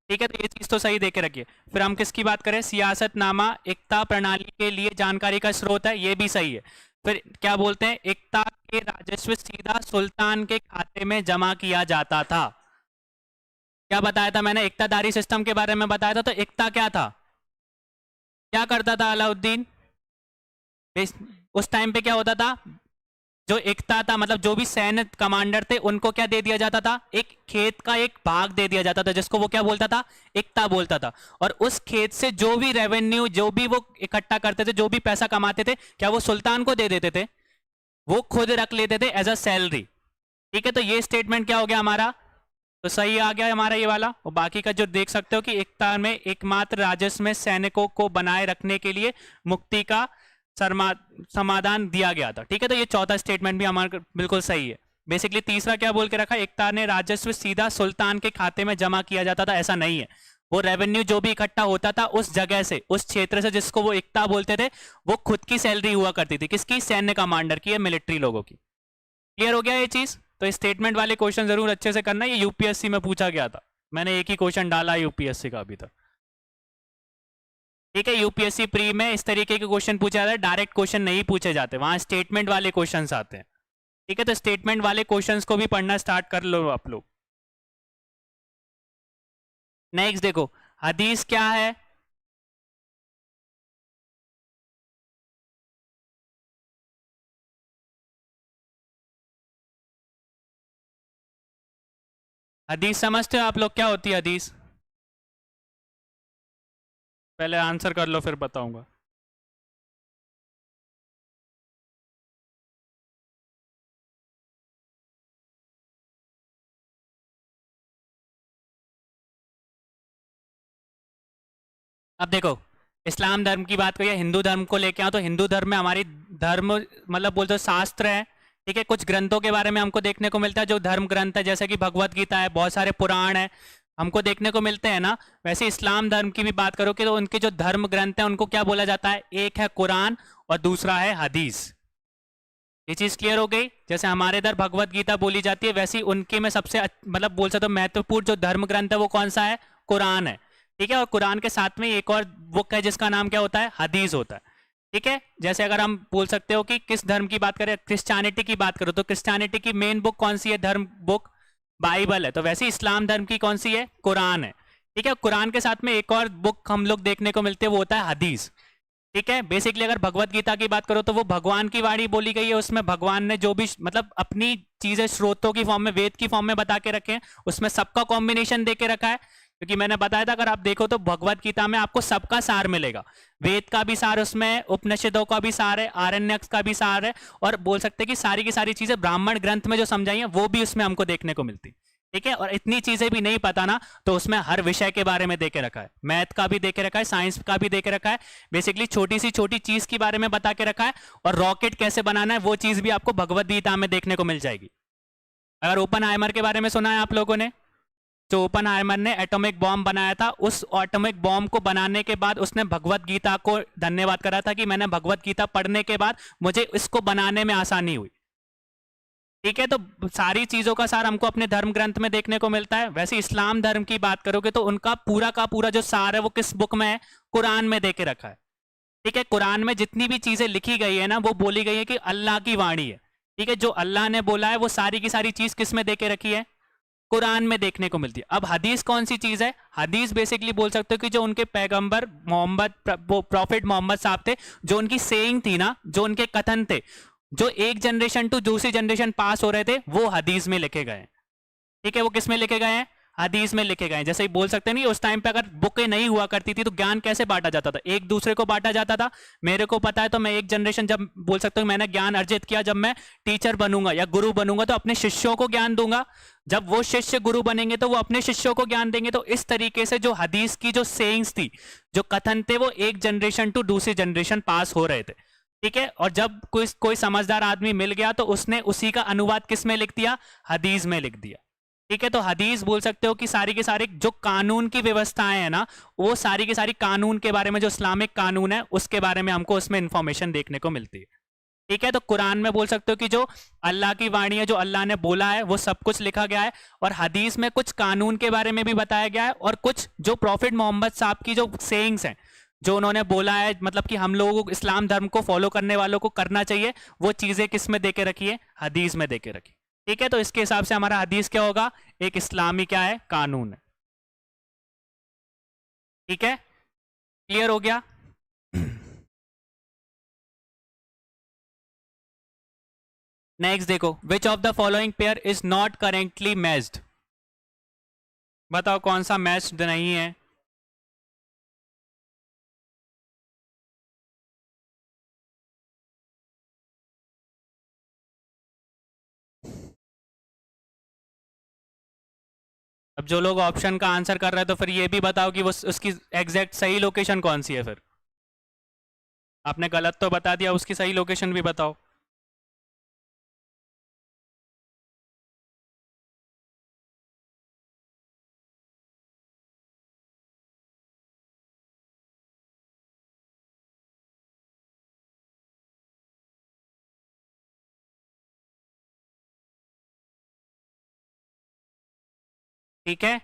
ठीक है। तो ये चीज तो सही देके रखिए। फिर हम किसकी बात करें? सियासतनामा एकता प्रणाली के लिए जानकारी का स्रोत है, ये भी सही है। फिर क्या बोलते हैं? एकता के राजस्व सीधा सुल्तान के खाते में जमा किया जाता था। क्या बताया था मैंने? एकतादारी सिस्टम के बारे में बताया था। तो एकता क्या था? क्या करता था अलाउद्दीन? उस टाइम पे क्या होता था? जो एकता था, मतलब जो भी सैन्य कमांडर थे, उनको क्या दे दिया जाता था? एक खेत का एक भाग दे दिया जाता था, जिसको वो क्या बोलता था? एकता बोलता था। और उस खेत से जो भी रेवेन्यू, जो भी वो इकट्ठा करते थे, जो भी पैसा कमाते थे, क्या वो सुल्तान को दे देते थे? वो खुद रख लेते थे एज अ सैलरी, ठीक है। तो ये स्टेटमेंट क्या हो गया हमारा? तो सही आ गया हमारा ये वाला। और बाकी का जो देख सकते हो कि एकता में एकमात्र राजस्व में सैनिकों को बनाए रखने के लिए मुक्ति का समाधान दिया गया था, ठीक है। तो ये चौथा स्टेटमेंट भी हमारा बिल्कुल सही है। बेसिकली तीसरा क्या बोल के रखा? एकता ने राजस्व सीधा सुल्तान के खाते में जमा किया जाता था, ऐसा नहीं है। वो रेवेन्यू जो भी इकट्ठा होता था उस जगह से, उस क्षेत्र से, जिसको वो एकता बोलते थे, वो खुद की सैलरी हुआ करती थी। किसकी? सैन्य कमांडर की या मिलिट्री लोगों की। क्लियर हो गया ये चीज? तो स्टेटमेंट वाले क्वेश्चन जरूर अच्छे से करना। ये यूपीएससी में पूछा गया था, मैंने एक ही क्वेश्चन डाला यूपीएससी का अभी तक, ठीक है। यूपीएससी प्री में इस तरीके के क्वेश्चन पूछे जाते हैं, डायरेक्ट क्वेश्चन नहीं पूछे जाते, वहां स्टेटमेंट वाले क्वेश्चंस आते हैं, ठीक है। तो स्टेटमेंट वाले क्वेश्चंस को भी पढ़ना स्टार्ट कर लो आप लोग। नेक्स्ट देखो, हदीस क्या है? हदीस समझते हो आप लोग क्या होती है हदीस? पहले आंसर कर लो फिर बताऊंगा। अब देखो, इस्लाम धर्म की बात करिए, हिंदू धर्म को लेके आओ तो हिंदू धर्म में हमारी धर्म, मतलब बोलते हो शास्त्र है, ठीक है। कुछ ग्रंथों के बारे में हमको देखने को मिलता है जो धर्म ग्रंथ है, जैसे कि भगवत गीता है, बहुत सारे पुराण है, हमको देखने को मिलते हैं ना, वैसे इस्लाम धर्म की भी बात करो कि तो उनके जो धर्म ग्रंथ हैं उनको क्या बोला जाता है, एक है कुरान और दूसरा है हदीस। ये चीज क्लियर हो गई। जैसे हमारे इधर भगवत गीता बोली जाती है, वैसे ही उनके में सबसे मतलब बोल सकते हो महत्वपूर्ण जो धर्म ग्रंथ है वो कौन सा है, कुरान है। ठीक है, और कुरान के साथ में एक और बुक है जिसका नाम क्या होता है, हदीस होता है। ठीक है, जैसे अगर हम बोल सकते हो कि किस धर्म की बात करें, क्रिश्चियनिटी की बात करो तो क्रिश्चियनिटी की मेन बुक कौन सी है, धर्म बुक बाइबल है। तो वैसे इस्लाम धर्म की कौन सी है, कुरान है। ठीक है, कुरान के साथ में एक और बुक हम लोग देखने को मिलते हैं, वो होता है हदीस। ठीक है, बेसिकली अगर भगवत गीता की बात करो तो वो भगवान की वाणी बोली गई है, उसमें भगवान ने जो भी मतलब अपनी चीजें स्रोतों की फॉर्म में, वेद की फॉर्म में बता के रखे हैं, उसमें सबका कॉम्बिनेशन दे के रखा है। क्योंकि मैंने बताया था अगर आप देखो तो भगवत गीता में आपको सबका सार मिलेगा, वेद का भी सार उसमें, उपनिषदों का भी सार है, आरण्यक का भी सार है, और बोल सकते हैं कि सारी की सारी चीजें ब्राह्मण ग्रंथ में जो समझाई है वो भी उसमें हमको देखने को मिलती। ठीक है, और इतनी चीजें भी नहीं पता ना तो उसमें हर विषय के बारे में दे के रखा है, मैथ का भी दे के रखा है, साइंस का भी दे के रखा है, बेसिकली छोटी सी छोटी चीज के बारे में बता के रखा है। और रॉकेट कैसे बनाना है वो चीज भी आपको भगवत गीता में देखने को मिल जाएगी। अगर ओपन हाइमर के बारे में सुना है आप लोगों ने, जो ओपन हाइमर ने एटॉमिक बॉम्ब बनाया था, उस एटॉमिक बॉम्ब को बनाने के बाद उसने भगवत गीता को धन्यवाद करा था कि मैंने भगवत गीता पढ़ने के बाद मुझे इसको बनाने में आसानी हुई। ठीक है, तो सारी चीजों का सार हमको अपने धर्म ग्रंथ में देखने को मिलता है। वैसे इस्लाम धर्म की बात करोगे तो उनका पूरा का पूरा जो सार है वो किस बुक में है, कुरान में देके रखा है। ठीक है, कुरान में जितनी भी चीजें लिखी गई है ना वो बोली गई है कि अल्लाह की वाणी है। ठीक है, जो अल्लाह ने बोला है वो सारी की सारी चीज किस में देके रखी है, कुरान में देखने को मिलती है। अब हदीस कौन सी चीज है, हदीस बेसिकली बोल सकते हो कि जो उनके पैगंबर मोहम्मद, प्रॉफिट मोहम्मद साहब थे, जो उनकी सेइंग थी ना, जो उनके कथन थे, जो एक जनरेशन टू दूसरी जनरेशन पास हो रहे थे, वो हदीस में लिखे गए हैं। ठीक है, वो किस में लिखे गए हैं, हदीस में लिखे गए हैं। जैसे ही बोल सकते नहीं, उस टाइम पे अगर बुकें नहीं हुआ करती थी तो ज्ञान कैसे बांटा जाता था, एक दूसरे को बांटा जाता था। मेरे को पता है तो मैं एक जनरेशन जब बोल सकता हूँ मैंने ज्ञान अर्जित किया, जब मैं टीचर बनूंगा या गुरु बनूंगा तो अपने शिष्यों को ज्ञान दूंगा, जब वो शिष्य गुरु बनेंगे तो वो अपने शिष्यों को ज्ञान देंगे। तो इस तरीके से जो हदीस की जो सेइंग्स थी, जो कथन थे, वो एक जनरेशन टू दूसरी जनरेशन पास हो रहे थे। ठीक है, और जब कोई समझदार आदमी मिल गया तो उसने उसी का अनुवाद किस में लिख दिया, हदीस में लिख दिया। ठीक है, तो हदीस बोल सकते हो कि सारी के सारे जो कानून की व्यवस्थाएं है ना, वो सारी की सारी कानून के बारे में, जो इस्लामिक कानून है उसके बारे में हमको उसमें इंफॉर्मेशन देखने को मिलती है। ठीक है, तो कुरान में बोल सकते हो कि जो अल्लाह की वाणी है, जो अल्लाह ने बोला है वो सब कुछ लिखा गया है। और हदीस में कुछ कानून के बारे में भी बताया गया है, और कुछ जो प्रॉफिट मोहम्मद साहब की जो सेइंग्स हैं, जो उन्होंने बोला है, मतलब कि हम लोगों को इस्लाम धर्म को फॉलो करने वालों को करना चाहिए, वो चीजें किस में देके रखी है, हदीस में देके रखी। ठीक है, तो इसके हिसाब से हमारा हदीस क्या होगा, एक इस्लामी क्या है, कानून है। ठीक है, क्लियर हो गया। नेक्स्ट देखो, विच of the following pair is not currently matched. बताओ कौन सा मैच्ड नहीं है। अब जो लोग ऑप्शन का आंसर कर रहे हैं तो फिर ये भी बताओ कि वो उसकी एग्जैक्ट सही लोकेशन कौन सी है। फिर आपने गलत तो बता दिया, उसकी सही लोकेशन भी बताओ। ठीक है,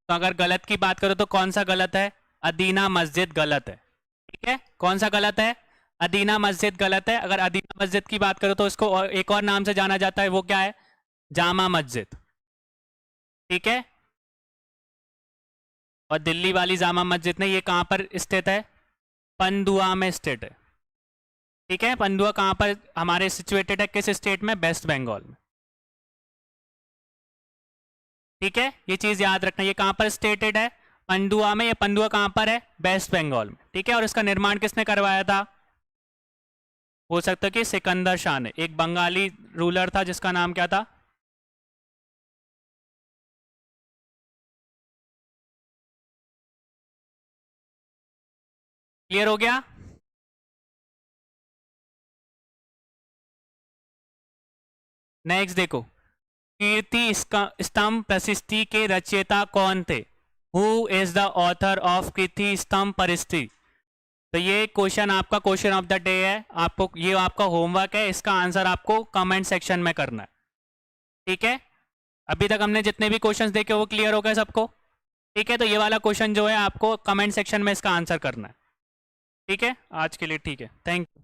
तो अगर गलत की बात करो तो कौन सा गलत है, अदीना मस्जिद गलत है। ठीक है, कौन सा गलत है, अदीना मस्जिद गलत है। अगर अदीना मस्जिद की बात करो तो इसको एक और नाम से जाना जाता है, वो क्या है, जामा मस्जिद। ठीक है, और दिल्ली वाली जामा मस्जिद ने ये कहां पर स्थित है, पंदुआ में स्थित है। ठीक है, पंदुआ कहां पर हमारे सिचुएटेड है, किस स्टेट में, वेस्ट बंगाल में। ठीक है, ये चीज याद रखना, ये कहां पर स्टेटेड है, पंदुआ में। ये पंदुआ कहां पर है, वेस्ट बंगाल में। ठीक है, और इसका निर्माण किसने करवाया था, हो सकता है कि सिकंदर शाह ने, एक बंगाली रूलर था जिसका नाम क्या था, क्लियर हो गया। नेक्स्ट देखो, कीर्ति स्तंभ प्रशस्ति के रचयिता कौन थे। Who is the author of Kirti Stambh Prashasti. तो ये क्वेश्चन आपका क्वेश्चन ऑफ द डे है, आपको ये आपका होमवर्क है, इसका आंसर आपको कमेंट सेक्शन में करना है। ठीक है, अभी तक हमने जितने भी क्वेश्चंस देखे वो क्लियर हो गए सबको। ठीक है, तो ये वाला क्वेश्चन जो है आपको कमेंट सेक्शन में इसका आंसर करना है। ठीक है, आज के लिए ठीक है, थैंक यू।